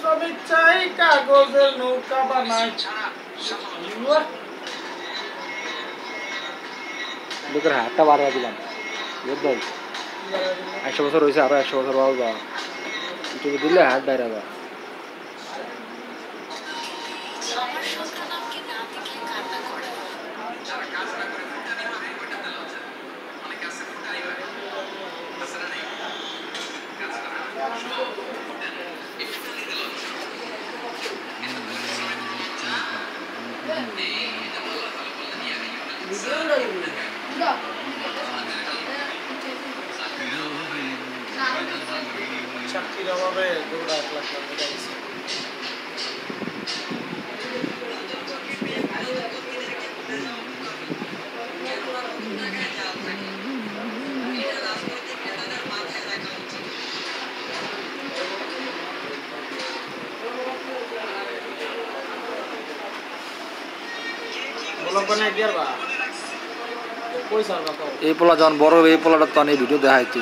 শ্রমিক চাই কাগজের নৌকা বানাই লোকের হাতটা বাড়া দিলাম ভাই 100 বছর হয়েছে আরো 100 বছর বাবা দিলে হাত বাইরে যা চাকরির অভাবে দৌড়া 1 লাখ টাকা দিয়েছে এই পোলা যখন বড় এই পোলাটা তখন এই ভিডিও দেখাইতে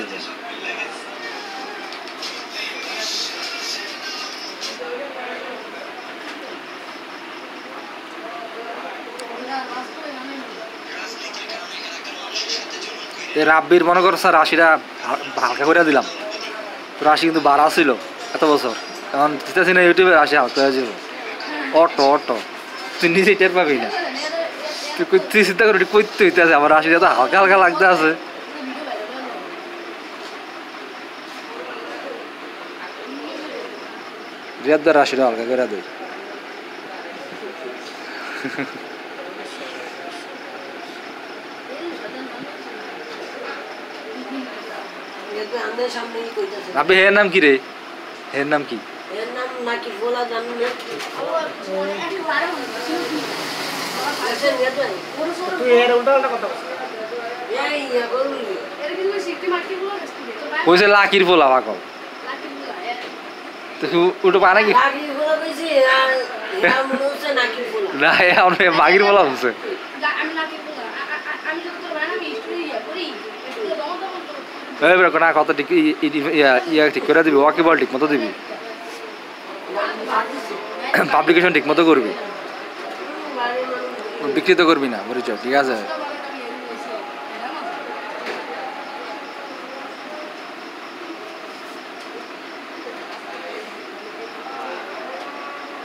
রাব্বির মনে করো স্যার 80টা হালকা করে দিলাম তো 80 কিন্তু 12 ছিল এত বছর এখন দিতেছি না ইউটিউবে 80 হালকা হয়ে যাবো অটো অটো তুই নিজে টের পাবি না তুই চিন্তা করি করতে হইতে আছে আমার 80টা তো হালকা হালকা লাগতে আছে রিয়াদার 80টা হালকা করে দেয় আপনি হের নাম কি রে হের নাম কি এর নাম নাকি বলা জানি না তুই এর উল্টা উল্টা কথা বলছিস এই বললি এর কিন্তু সিটি মাটি বলা আসছে তো ভাই কইছে লাকির পোলা পাগল লাকি বলা তো উল্টো পানা কি নাকি বলা কইছি আর মনে হচ্ছে নাকি বলা না আমরা মাগির পোলা বলছে আমি লাকি বলা আমি যত তোর ভাই আমি স্টুডিও ইয়া করি স্টুডিও দমন দমন এই বড় কোনা কত ঠিক ইয়া ঠিক করে দিবি ওয়াকি বল ঠিক মতো দিবি পাবলিকেশন ঠিক মতো করবি বিকৃত করবি না বুঝছো ঠিক আছে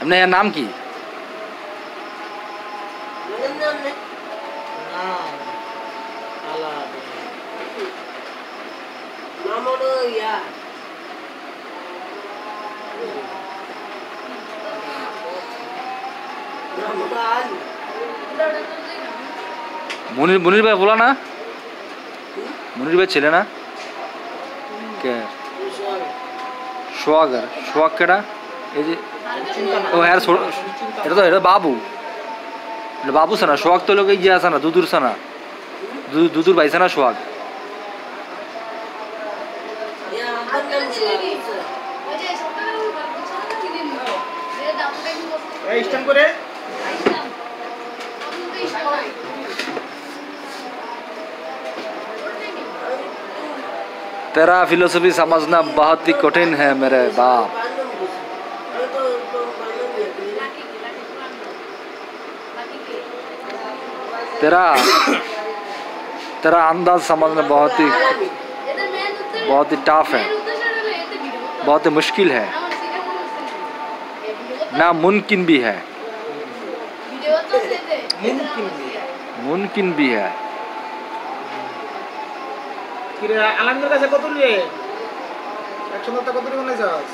আপনার এর নাম কি মুনির ভাই বলা না মুনির ভাই ছেলে না কে সোয়াগার সোয়াগ কেটা এই যে ও হ্যাঁ এটা বাবু এটা বাবু সানা সোয়াগ তো লোক ইয়ে আছে না দুদুর সানা দুদুর ভাই সানা সোয়াগ স্ট্যান্ড করে तेरा फिलोसफी समझना बहुत ही कठिन है मेरे बाप तेरा अंदाज समझना बहुत ही टफ है बहुत ही मुश्किल है नामुमकिन भी है मुमकिन भी है কিরে আলমদের কাছে কত নিয়ে 100 টাকা কত নিয়ে বানাইছস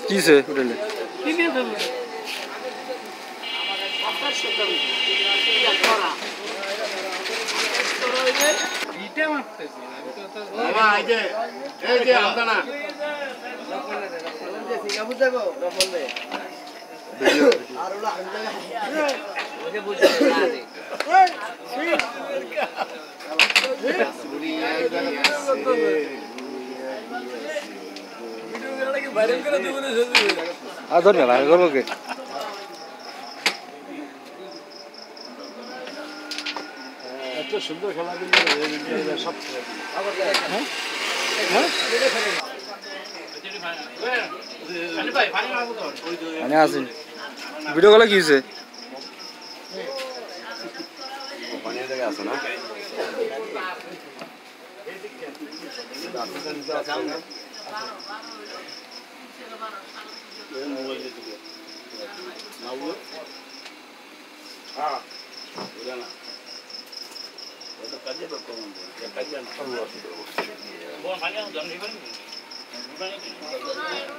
কিছে হোটেলে ধরবে ভাই করবো কে এত সুন্দর খেলা কিন্তু সব মানে আসেন ভিডিও কলে কি হয়েছে কাজে